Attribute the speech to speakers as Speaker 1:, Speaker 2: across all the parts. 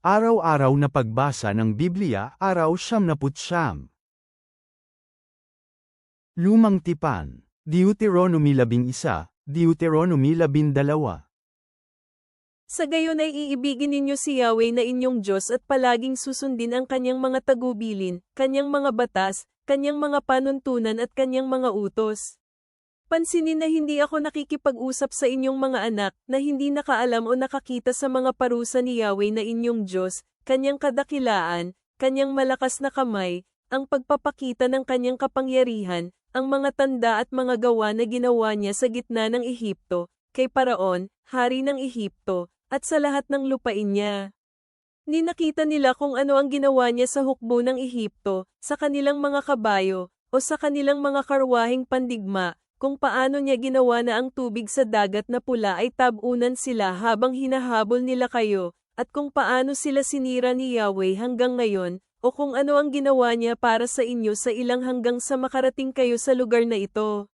Speaker 1: Araw-araw na pagbasa ng Biblia, Araw 79. Lumang Tipan, Deuteronomy 11, Deuteronomy 12.
Speaker 2: Sa gayon ay iibigin ninyo si Yahweh na inyong Diyos at palaging susundin ang kanyang mga tagubilin, kanyang mga batas, kanyang mga panuntunan at kanyang mga utos. Pansinin na hindi ako nakikipag-usap sa inyong mga anak na hindi nakaalam o nakakita sa mga parusa ni Yahweh na inyong Diyos, kanyang kadakilaan, kanyang malakas na kamay, ang pagpapakita ng kanyang kapangyarihan, ang mga tanda at mga gawa na ginawa niya sa gitna ng Ehipto, kay Paraon, hari ng Ehipto, at sa lahat ng lupain niya. Ninakita nila kung ano ang ginawa niya sa hukbo ng Ehipto, sa kanilang mga kabayo, o sa kanilang mga karwaheng pandigma, kung paano niya ginawa na ang tubig sa dagat na pula ay tabunan sila habang hinahabol nila kayo, at kung paano sila sinira ni Yahweh hanggang ngayon, o kung ano ang ginawa niya para sa inyo sa ilang hanggang sa makarating kayo sa lugar na ito.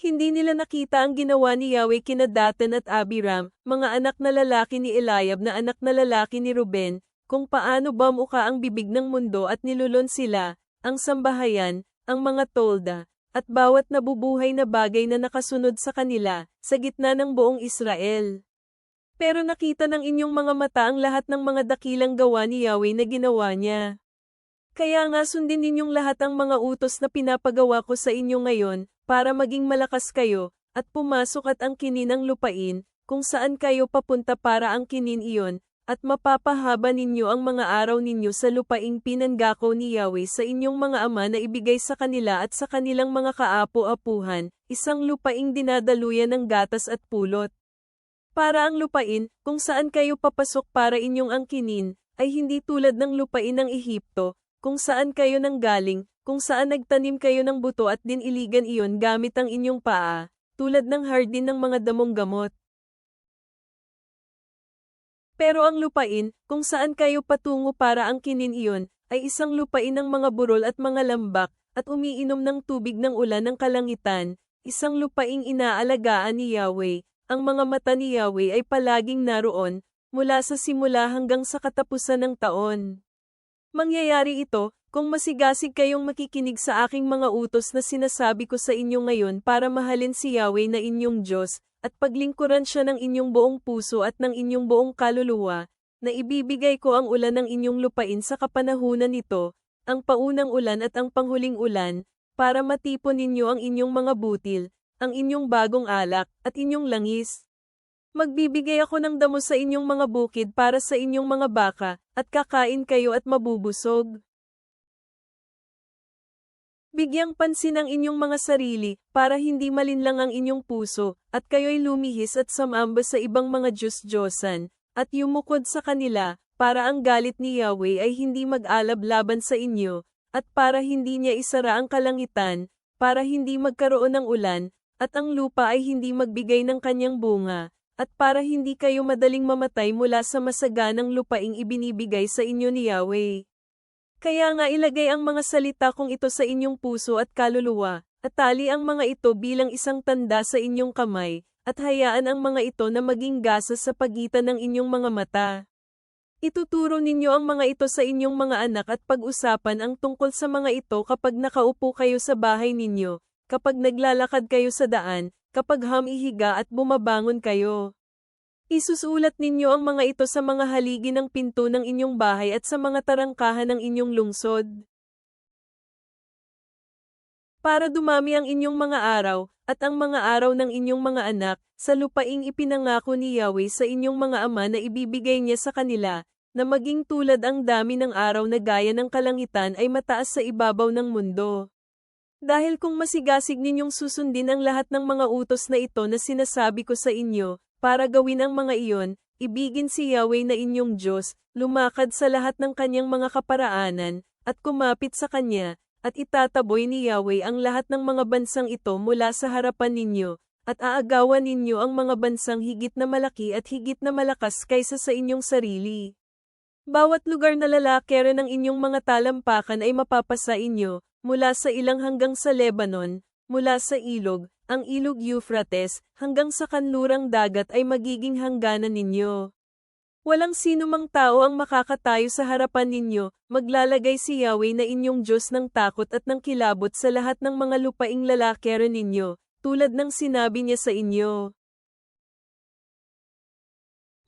Speaker 2: Hindi nila nakita ang ginawa ni Yahweh kina Datan at Abiram, mga anak na lalaki ni Eliab na anak na lalaki ni Ruben, kung paano bamuka ang bibig ng mundo at nilulon sila, ang sambahayan, ang mga tolda, at bawat nabubuhay na bagay na nakasunod sa kanila, sa gitna ng buong Israel. Pero nakita ng inyong mga mata ang lahat ng mga dakilang gawa ni Yahweh na ginawa niya. Kaya nga sundin ninyong lahat ang mga utos na pinapagawa ko sa inyo ngayon, para maging malakas kayo, at pumasok at angkinin ang lupain, kung saan kayo papunta para angkinin iyon, at mapapahaba ninyo ang mga araw ninyo sa lupaing pinanggako ni Yahweh sa inyong mga ama na ibigay sa kanila at sa kanilang mga kaapo-apuhan, isang lupaing dinadaluyan ng gatas at pulot. Para ang lupain, kung saan kayo papasok para inyong angkinin, ay hindi tulad ng lupain ng Ehipto, kung saan kayo nanggaling, kung saan nagtanim kayo ng buto at diniligan iyon gamit ang inyong paa, tulad ng hardin ng mga damong gamot. Pero ang lupain, kung saan kayo patungo para angkinin iyon, ay isang lupain ng mga burol at mga lambak, at umiinom ng tubig ng ulan ng kalangitan, isang lupaing inaalagaan ni Yahweh, ang mga mata ni Yahweh ay palaging naroon, mula sa simula hanggang sa katapusan ng taon. Mangyayari ito, kung masigasig kayong makikinig sa aking mga utos na sinasabi ko sa inyo ngayon para mahalin si Yahweh na inyong Diyos, at paglingkuran siya ng inyong buong puso at ng inyong buong kaluluwa, na ibibigay ko ang ulan ng inyong lupain sa kapanahunan nito, ang paunang ulan at ang panghuling ulan, para matipon ninyo ang inyong mga butil, ang inyong bagong alak, at inyong langis. Magbibigay ako ng damo sa inyong mga bukid para sa inyong mga baka, at kakain kayo at mabubusog. Bigyang pansin ang inyong mga sarili, para hindi malinlang ang inyong puso, at kayo'y lumihis at sumamba sa ibang mga Diyos-Diyosan, at yumukod sa kanila, para ang galit ni Yahweh ay hindi mag-alab laban sa inyo, at para hindi niya isara ang kalangitan, para hindi magkaroon ng ulan, at ang lupa ay hindi magbigay ng kanyang bunga, at para hindi kayo madaling mamatay mula sa masaganang lupaing ibinibigay sa inyo ni Yahweh. Kaya nga ilagay ang mga salita kong ito sa inyong puso at kaluluwa, at tali ang mga ito bilang isang tanda sa inyong kamay, at hayaan ang mga ito na maging gasa sa pagitan ng inyong mga mata. Ituturo ninyo ang mga ito sa inyong mga anak at pag-usapan ang tungkol sa mga ito kapag nakaupo kayo sa bahay ninyo, kapag naglalakad kayo sa daan, kapag hamihiga at bumabangon kayo. Isusulat ninyo ang mga ito sa mga haligi ng pinto ng inyong bahay at sa mga tarangkahan ng inyong lungsod. Para dumami ang inyong mga araw, at ang mga araw ng inyong mga anak, sa lupaing ipinangako ni Yahweh sa inyong mga ama na ibibigay niya sa kanila, na maging tulad ang dami ng araw na gaya ng kalangitan ay mataas sa ibabaw ng mundo. Dahil kung masigasig ninyong susundin ang lahat ng mga utos na ito na sinasabi ko sa inyo, para gawin ang mga iyon, ibigin si Yahweh na inyong Diyos, lumakad sa lahat ng kanyang mga kaparaanan, at kumapit sa kanya, at itataboy ni Yahweh ang lahat ng mga bansang ito mula sa harapan ninyo, at aagawan ninyo ang mga bansang higit na malaki at higit na malakas kaysa sa inyong sarili. Bawat lugar na lalakaran ng inyong mga talampakan ay mapapasa inyo, mula sa ilang hanggang sa Lebanon, mula sa ilog, ang ilog Euphrates, hanggang sa kanlurang dagat ay magiging hangganan ninyo. Walang sinumang tao ang makakatayo sa harapan ninyo, maglalagay si Yahweh na inyong Diyos ng takot at ng kilabot sa lahat ng mga lupaing lalakera ninyo, tulad ng sinabi niya sa inyo.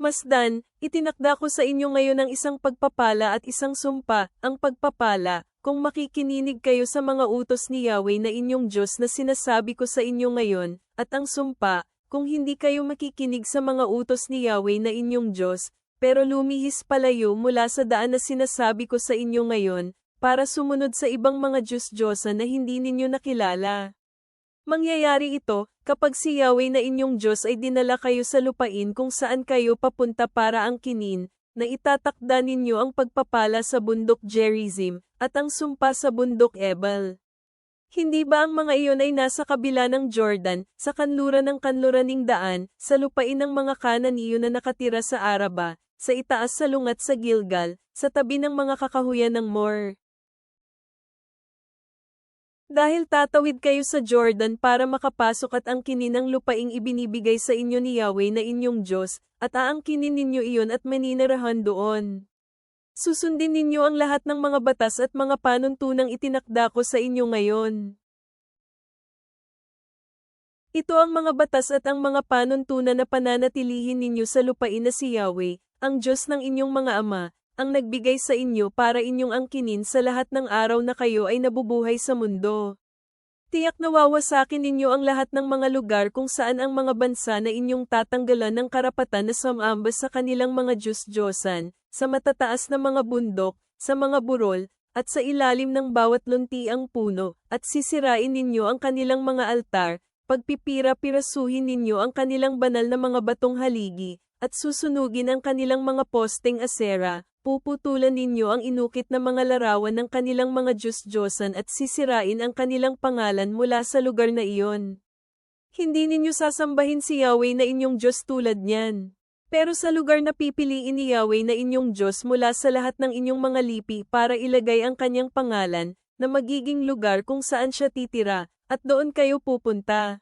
Speaker 2: Masdan, itinakda ko sa inyo ngayon ang isang pagpapala at isang sumpa, ang pagpapala, kung makikininig kayo sa mga utos ni Yahweh na inyong Diyos na sinasabi ko sa inyo ngayon, at ang sumpa, kung hindi kayo makikinig sa mga utos ni Yahweh na inyong Diyos, pero lumihis palayo mula sa daan na sinasabi ko sa inyo ngayon, para sumunod sa ibang mga Diyos-Diyosan na hindi ninyo nakilala. Mangyayari ito, kapag si Yahweh na inyong Diyos ay dinala kayo sa lupain kung saan kayo papunta para angkinin, na itatakda ninyo ang pagpapala sa bundok Gerizim, at ang sumpa sa bundok Ebal. Hindi ba ang mga iyon ay nasa kabila ng Jordan, sa kanluran ng kanluraning daan, sa lupain ng mga Kananiyo na nakatira sa Araba, sa itaas sa lungat sa Gilgal, sa tabi ng mga kakahuyan ng Mor? Dahil tatawid kayo sa Jordan para makapasok at angkinin ang lupaing ibinibigay sa inyo ni Yahweh na inyong Diyos, at aangkinin ninyo iyon at maninirahan doon. Susundin ninyo ang lahat ng mga batas at mga panuntunang itinakda ko sa inyo ngayon. Ito ang mga batas at ang mga panuntunan na pananatilihin ninyo sa lupain na si Yahweh, ang Diyos ng inyong mga ama, ang nagbigay sa inyo para inyong angkinin sa lahat ng araw na kayo ay nabubuhay sa mundo. Tiyak na wawasakin ninyo ang lahat ng mga lugar kung saan ang mga bansa na inyong tatanggalan ng karapatan na sumambas sa kanilang mga Diyos-Diyosan, sa matataas na mga bundok, sa mga burol, at sa ilalim ng bawat luntiang puno, at sisirain ninyo ang kanilang mga altar, pagpipira-pirasuhin ninyo ang kanilang banal na mga batong haligi, at susunugin ang kanilang mga posteng asera, puputulan ninyo ang inukit na mga larawan ng kanilang mga Diyos-Diyosan at sisirain ang kanilang pangalan mula sa lugar na iyon. Hindi ninyo sasambahin si Yahweh na inyong Diyos tulad niyan. Pero sa lugar na pipiliin ni Yahweh na inyong Diyos mula sa lahat ng inyong mga lipi para ilagay ang kanyang pangalan, na magiging lugar kung saan siya titira, at doon kayo pupunta.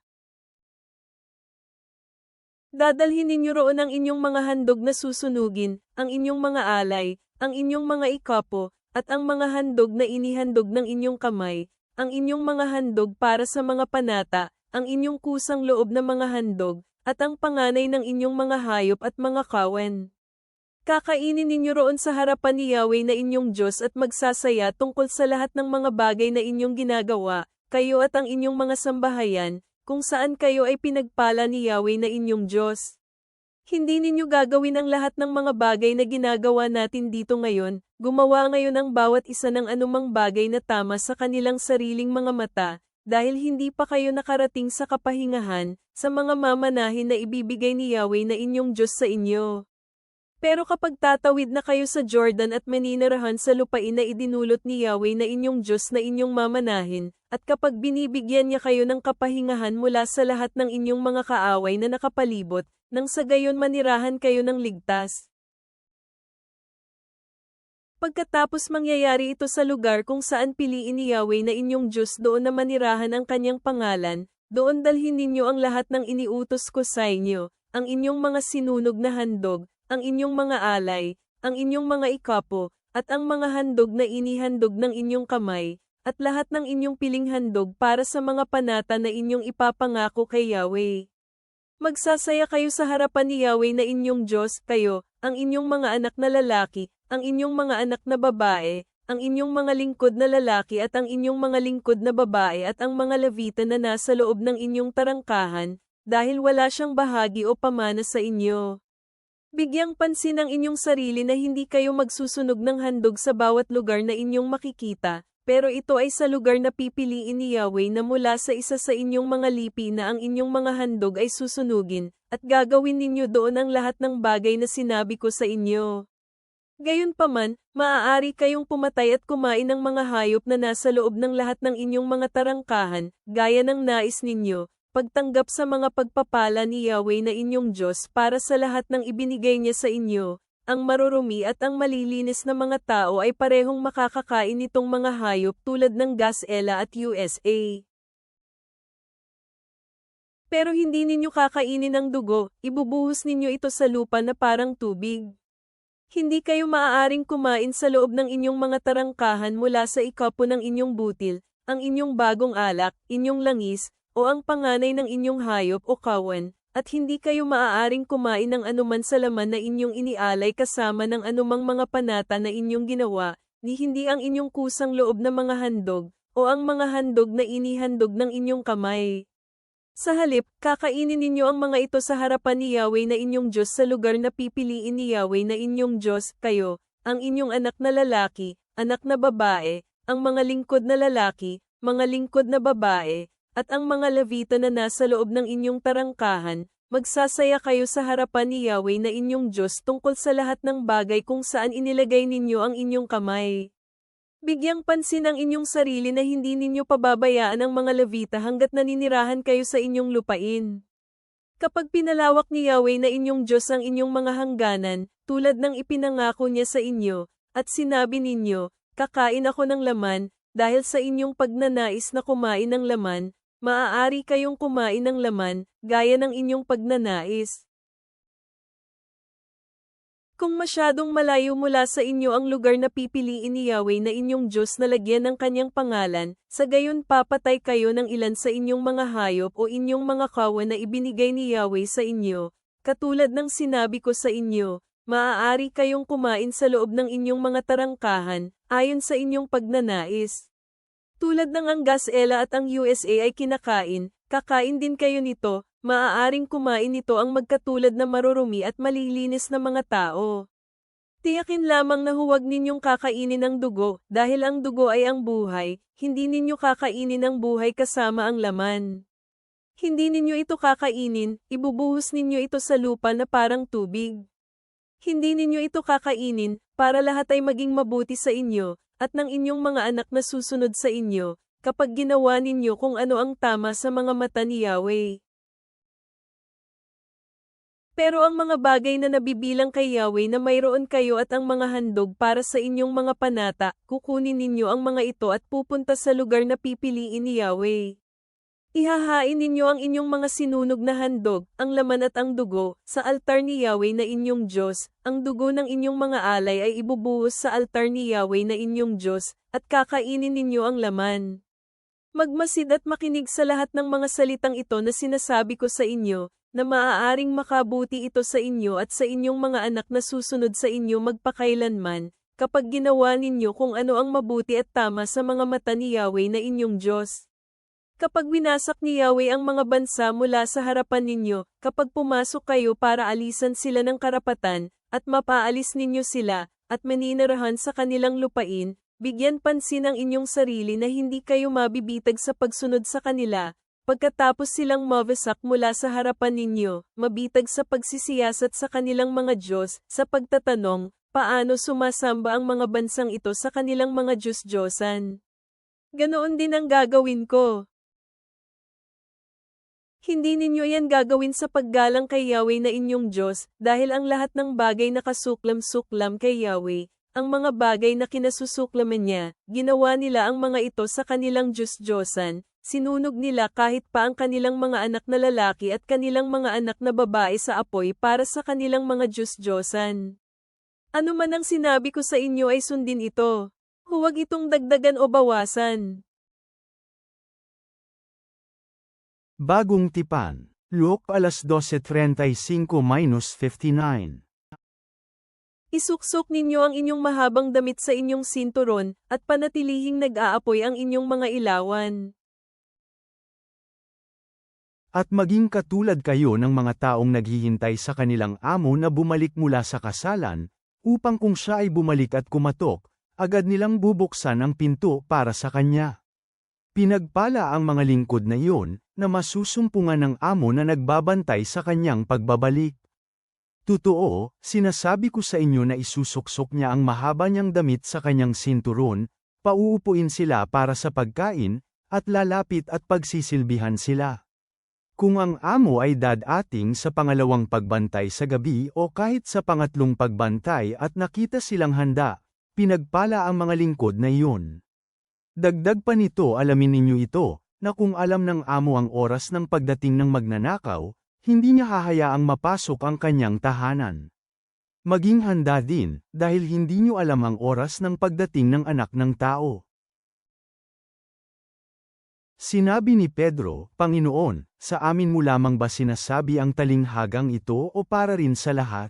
Speaker 2: Dadalhin ninyo roon ang inyong mga handog na susunugin, ang inyong mga alay, ang inyong mga ikapo, at ang mga handog na inihandog ng inyong kamay, ang inyong mga handog para sa mga panata, ang inyong kusang loob na mga handog, at ang panganay ng inyong mga hayop at mga kawen. Kakainin ninyo roon sa harapan ni Yahweh na inyong Diyos at magsasaya tungkol sa lahat ng mga bagay na inyong ginagawa, kayo at ang inyong mga sambahayan, kung saan kayo ay pinagpala ni Yahweh na inyong Diyos. Hindi ninyo gagawin ang lahat ng mga bagay na ginagawa natin dito ngayon, gumawa ngayon ang bawat isa ng anumang bagay na tama sa kanilang sariling mga mata, dahil hindi pa kayo nakarating sa kapahingahan, sa mga mamanahin na ibibigay ni Yahweh na inyong Diyos sa inyo. Pero kapag tatawid na kayo sa Jordan at maninirahan sa lupain na idinulot ni Yahweh na inyong Diyos na inyong mamanahin, at kapag binibigyan niya kayo ng kapahingahan mula sa lahat ng inyong mga kaaway na nakapalibot, nang sa gayon manirahan kayo ng ligtas. Pagkatapos mangyayari ito sa lugar kung saan piliin ni Yahweh na inyong Diyos doon na manirahan ang kanyang pangalan, doon dalhin ninyo ang lahat ng iniutos ko sa inyo, ang inyong mga sinunog na handog, ang inyong mga alay, ang inyong mga ikapo, at ang mga handog na inihandog ng inyong kamay, at lahat ng inyong piling handog para sa mga panata na inyong ipapangako kay Yahweh. Magsasaya kayo sa harapan ni Yahweh na inyong Diyos, kayo, ang inyong mga anak na lalaki, ang inyong mga anak na babae, ang inyong mga lingkod na lalaki at ang inyong mga lingkod na babae at ang mga Levita na nasa loob ng inyong tarangkahan, dahil wala siyang bahagi o pamana sa inyo. Bigyang pansin ang inyong sarili na hindi kayo magsusunog ng handog sa bawat lugar na inyong makikita, pero ito ay sa lugar na pipiliin ni Yahweh na mula sa isa sa inyong mga lipi na ang inyong mga handog ay susunugin, at gagawin ninyo doon ang lahat ng bagay na sinabi ko sa inyo. Gayunpaman, maaari kayong pumatay at kumain ng mga hayop na nasa loob ng lahat ng inyong mga tarangkahan, gaya ng nais ninyo, pagtanggap sa mga pagpapala ni Yahweh na inyong Diyos para sa lahat ng ibinigay niya sa inyo. Ang marurumi at ang malilinis na mga tao ay parehong makakakain nitong mga hayop tulad ng gazela at USA. Pero hindi ninyo kakainin ang dugo, ibubuhos ninyo ito sa lupa na parang tubig. Hindi kayo maaaring kumain sa loob ng inyong mga tarangkahan mula sa ikapo ng inyong butil, ang inyong bagong alak, inyong langis, o ang panganay ng inyong hayop o kawan, at hindi kayo maaaring kumain ng anuman sa laman na inyong inialay kasama ng anumang mga panata na inyong ginawa, ni hindi ang inyong kusang loob na mga handog, o ang mga handog na inihandog ng inyong kamay. Sa halip, kakainin ninyo ang mga ito sa harapan ni Yahweh na inyong Diyos sa lugar na pipiliin ni Yahweh na inyong Diyos, kayo, ang inyong anak na lalaki, anak na babae, ang mga lingkod na lalaki, mga lingkod na babae, at ang mga Levita na nasa loob ng inyong tarangkahan, magsasaya kayo sa harapan ni Yahweh na inyong Diyos tungkol sa lahat ng bagay kung saan inilagay ninyo ang inyong kamay. Bigyang pansin ang inyong sarili na hindi ninyo pababayaan ang mga Levita hanggat naninirahan kayo sa inyong lupain. Kapag pinalawak ni Yahweh na inyong Diyos ang inyong mga hangganan, tulad ng ipinangako niya sa inyo, at sinabi ninyo, kakain ako ng laman, dahil sa inyong pagnanais na kumain ng laman, maaari kayong kumain ng laman, gaya ng inyong pagnanais. Kung masyadong malayo mula sa inyo ang lugar na pipiliin ni Yahweh na inyong Diyos na lagyan ng kanyang pangalan, sa gayon papatay kayo ng ilan sa inyong mga hayop o inyong mga kawan na ibinigay ni Yahweh sa inyo. Katulad ng sinabi ko sa inyo, maaari kayong kumain sa loob ng inyong mga tarangkahan, ayon sa inyong pagnanais. Tulad ng ang Gazela at ang USA ay kinakain, kakain din kayo nito. Maaaring kumain nito ang magkatulad na marurumi at malilinis na mga tao. Tiyakin lamang na huwag ninyong kakainin ang dugo, dahil ang dugo ay ang buhay, hindi ninyo kakainin ang buhay kasama ang laman. Hindi ninyo ito kakainin, ibubuhos ninyo ito sa lupa na parang tubig. Hindi ninyo ito kakainin, para lahat ay maging mabuti sa inyo, at ng inyong mga anak na susunod sa inyo, kapag ginawa ninyo kung ano ang tama sa mga mata ni Yahweh. Pero ang mga bagay na nabibilang kay Yahweh na mayroon kayo at ang mga handog para sa inyong mga panata, kukunin ninyo ang mga ito at pupunta sa lugar na pipiliin ni Yahweh. Ihahain ninyo ang inyong mga sinunog na handog, ang laman at ang dugo, sa altar ni Yahweh na inyong Diyos. Ang dugo ng inyong mga alay ay ibubuhos sa altar ni Yahweh na inyong Diyos, at kakainin ninyo ang laman. Magmasid at makinig sa lahat ng mga salitang ito na sinasabi ko sa inyo, na maaaring makabuti ito sa inyo at sa inyong mga anak na susunod sa inyo magpakailanman, kapag ginawa ninyo kung ano ang mabuti at tama sa mga mata ni Yahweh na inyong Diyos. Kapag winasak ni Yahweh ang mga bansa mula sa harapan ninyo, kapag pumasok kayo para alisan sila ng karapatan, at mapaalis ninyo sila, at maninirahan sa kanilang lupain, bigyan pansin ang inyong sarili na hindi kayo mabibitag sa pagsunod sa kanila. Pagkatapos silang mawasak mula sa harapan ninyo, mabitag sa pagsisiyasat sa kanilang mga Diyos, sa pagtatanong, paano sumasamba ang mga bansang ito sa kanilang mga Diyos-Diyosan. Ganoon din ang gagawin ko. Hindi ninyo yan gagawin sa paggalang kay Yahweh na inyong Diyos, dahil ang lahat ng bagay na kasuklam-suklam kay Yahweh, ang mga bagay na kinasusuklaman niya, ginawa nila ang mga ito sa kanilang Diyos-Diyosan. Sinunog nila kahit pa ang kanilang mga anak na lalaki at kanilang mga anak na babae sa apoy para sa kanilang mga Diyos-Diyosan. Ano man ang sinabi ko sa inyo ay sundin ito. Huwag itong dagdagan o bawasan.
Speaker 1: Bagong Tipan, Luke 12:35-59.
Speaker 2: Isuksok ninyo ang inyong mahabang damit sa inyong sinturon, at panatilihing nag-aapoy ang inyong mga ilawan.
Speaker 1: At maging katulad kayo ng mga taong naghihintay sa kanilang amo na bumalik mula sa kasalan, upang kung siya ay bumalik at kumatok, agad nilang bubuksan ang pinto para sa kanya. Pinagpala ang mga lingkod na iyon, na masusumpungan ng amo na nagbabantay sa kanyang pagbabalik. Totoo, sinasabi ko sa inyo na isusuksok niya ang mahaba niyang damit sa kanyang sinturon, pauupuin sila para sa pagkain, at lalapit at pagsisilbihan sila. Kung ang amo ay dadating sa pangalawang pagbantay sa gabi o kahit sa pangatlong pagbantay at nakita silang handa, pinagpala ang mga lingkod na iyon. Dagdag pa nito, alamin ninyo ito, na kung alam ng amo ang oras ng pagdating ng magnanakaw, hindi niya hahayaang mapasok ang kanyang tahanan. Maging handa din, dahil hindi nyo alam ang oras ng pagdating ng anak ng tao. Sinabi ni Pedro, Panginoon, sa amin mo lamang ba sinasabi ang talinghagang ito o para rin sa lahat?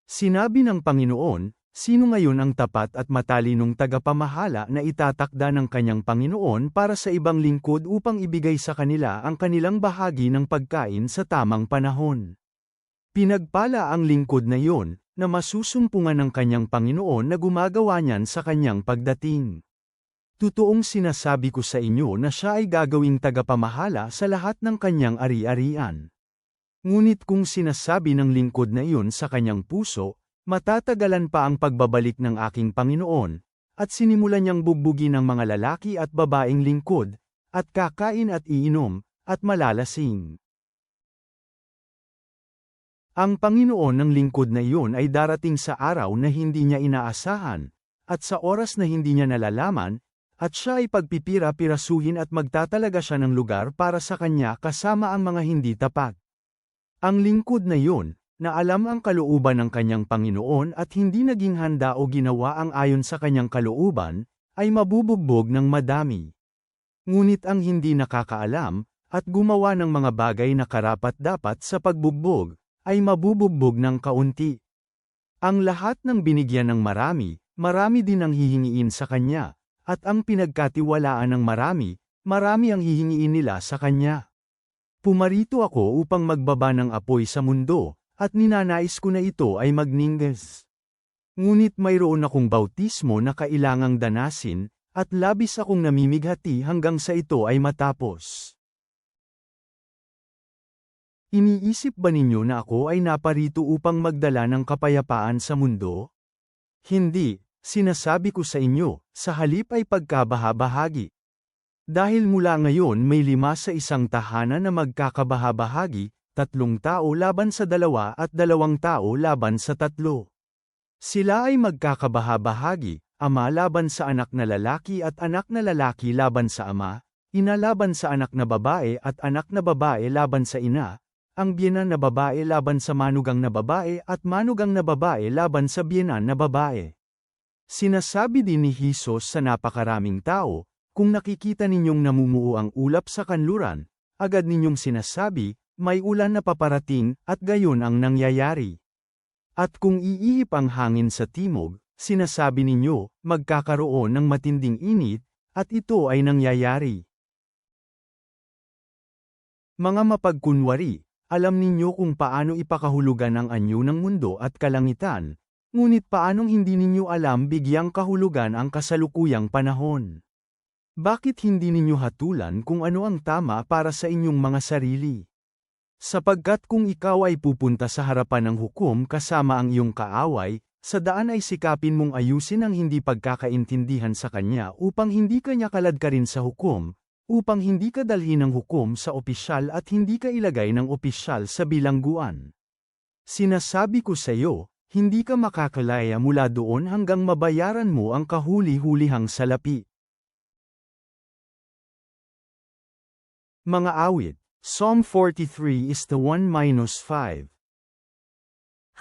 Speaker 1: Sinabi ng Panginoon, sino ngayon ang tapat at matalinong tagapamahala na itatakda ng kanyang Panginoon para sa ibang lingkod upang ibigay sa kanila ang kanilang bahagi ng pagkain sa tamang panahon? Pinagpala ang lingkod na iyon, na masusumpungan ng kanyang Panginoon na gumagawa niyan sa kanyang pagdating. Totoong sinasabi ko sa inyo na siya ay gagawing tagapamahala sa lahat ng kanyang ari-arian. Ngunit kung sinasabi ng lingkod na iyon sa kanyang puso, matatagalan pa ang pagbabalik ng aking Panginoon, at sinimulan niyang bugbugin ang mga lalaki at babaeng lingkod, at kakain at iinom, at malalasing. Ang Panginoon ng lingkod na iyon ay darating sa araw na hindi niya inaasahan, at sa oras na hindi niya nalalaman, at siya ay pagpipira-pirasuhin at magtatalaga siya ng lugar para sa kanya kasama ang mga hindi tapat. Ang lingkod na iyon, na alam ang kalooban ng kanyang Panginoon at hindi naging handa o ginawa ang ayon sa kanyang kalooban, ay mabubugbog ng madami. Ngunit ang hindi nakakaalam, at gumawa ng mga bagay na karapat-dapat sa pagbugbog, ay mabubugbog ng kaunti. Ang lahat ng binigyan ng marami, marami din ang hihingiin sa kanya, at ang pinagkatiwalaan ng marami, marami ang hihingiin nila sa kanya. Pumarito ako upang magbaba ng apoy sa mundo, at ninanais ko na ito ay magningges. Ngunit mayroon akong bautismo na kailangang danasin, at labis akong namimighati hanggang sa ito ay matapos. Iniisip ba ninyo na ako ay naparito upang magdala ng kapayapaan sa mundo? Hindi, sinasabi ko sa inyo, sa halip ay pagkabahabahagi. Dahil mula ngayon may 5 sa isang tahanan na magkakabahabahagi, 3 tao laban sa 2 at 2 tao laban sa 3. Sila ay magkakabahabahagi, ama laban sa anak na lalaki at anak na lalaki laban sa ama, ina laban sa anak na babae at anak na babae laban sa ina, ang biyenan na babae laban sa manugang na babae at manugang na babae laban sa biyenan na babae. Sinasabi din ni Jesus sa napakaraming tao, kung nakikita ninyong namumuo ang ulap sa kanluran, agad ninyong sinasabi, may ulan na paparating, at gayon ang nangyayari. At kung iihip ang hangin sa timog, sinasabi ninyo, magkakaroon ng matinding init, at ito ay nangyayari. Mga mapagkunwari, alam ninyo kung paano ipakahulugan ang anyo ng mundo at kalangitan, ngunit paanong hindi ninyo alam bigyang kahulugan ang kasalukuyang panahon? Bakit hindi ninyo hatulan kung ano ang tama para sa inyong mga sarili? Sapagkat kung ikaw ay pupunta sa harapan ng hukom kasama ang iyong kaaway, sa daan ay sikapin mong ayusin ang hindi pagkakaintindihan sa kanya upang hindi kanya kaladkarin sa hukom, upang hindi ka dalhin ng hukom sa opisyal at hindi ka ilagay ng opisyal sa bilangguan. Sinasabi ko sa iyo, hindi ka makakalaya mula doon hanggang mabayaran mo ang kahuli-hulihang salapi. Mga awit, Psalm 43 is the 1-5.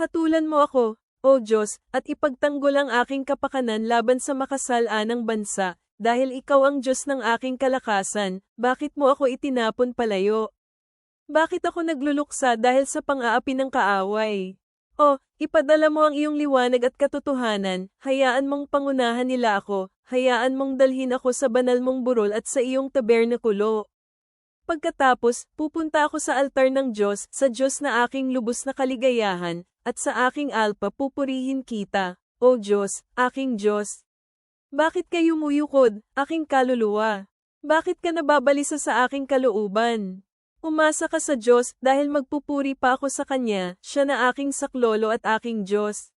Speaker 2: Hatulan mo ako, O Diyos, at ipagtanggol ang aking kapakanan laban sa makasalanang bansa, dahil ikaw ang Diyos ng aking kalakasan, bakit mo ako itinapon palayo? Bakit ako nagluluksa dahil sa pang-aapi ng kaaway? O, ipadala mo ang iyong liwanag at katotohanan, hayaan mong pangunahan nila ako, hayaan mong dalhin ako sa banal mong burol at sa iyong tabernakulo. Pagkatapos, pupunta ako sa altar ng Diyos, sa Diyos na aking lubos na kaligayahan, at sa aking alpa pupurihin kita, O Diyos, aking Diyos. Bakit ka yumuyukod, aking kaluluwa? Bakit ka nababalisa sa aking kalooban? Umasa ka sa Diyos, dahil magpupuri pa ako sa Kanya, siya na aking saklolo at aking Diyos.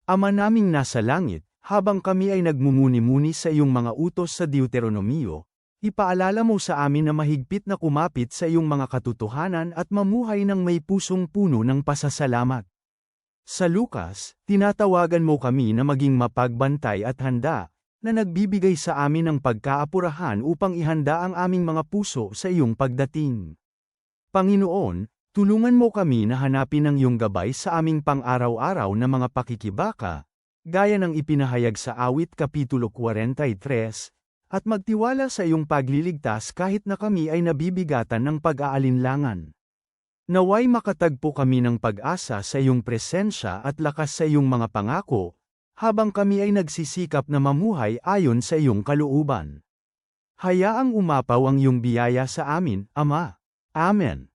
Speaker 1: Ama naming nasa langit, habang kami ay nagmumuni-muni sa iyong mga utos sa Deuteronomio, ipaalala mo sa amin na mahigpit na kumapit sa iyong mga katotohanan at mamuhay ng may pusong puno ng pasasalamat. Sa Lukas, tinatawagan mo kami na maging mapagbantay at handa, na nagbibigay sa amin ng pagkaapurahan upang ihanda ang aming mga puso sa iyong pagdating. Panginoon, Tulungan mo kami na hanapin ang iyong gabay sa aming pang-araw-araw na mga pakikibaka, gaya ng ipinahayag sa Awit Kapitulo 43, at magtiwala sa iyong pagliligtas kahit na kami ay nabibigatan ng pag-aalinlangan. Naway makatagpo kami ng pag-asa sa iyong presensya at lakas sa iyong mga pangako, habang kami ay nagsisikap na mamuhay ayon sa iyong kalooban. Hayaang umapaw ang iyong biyaya sa amin, Ama. Amen.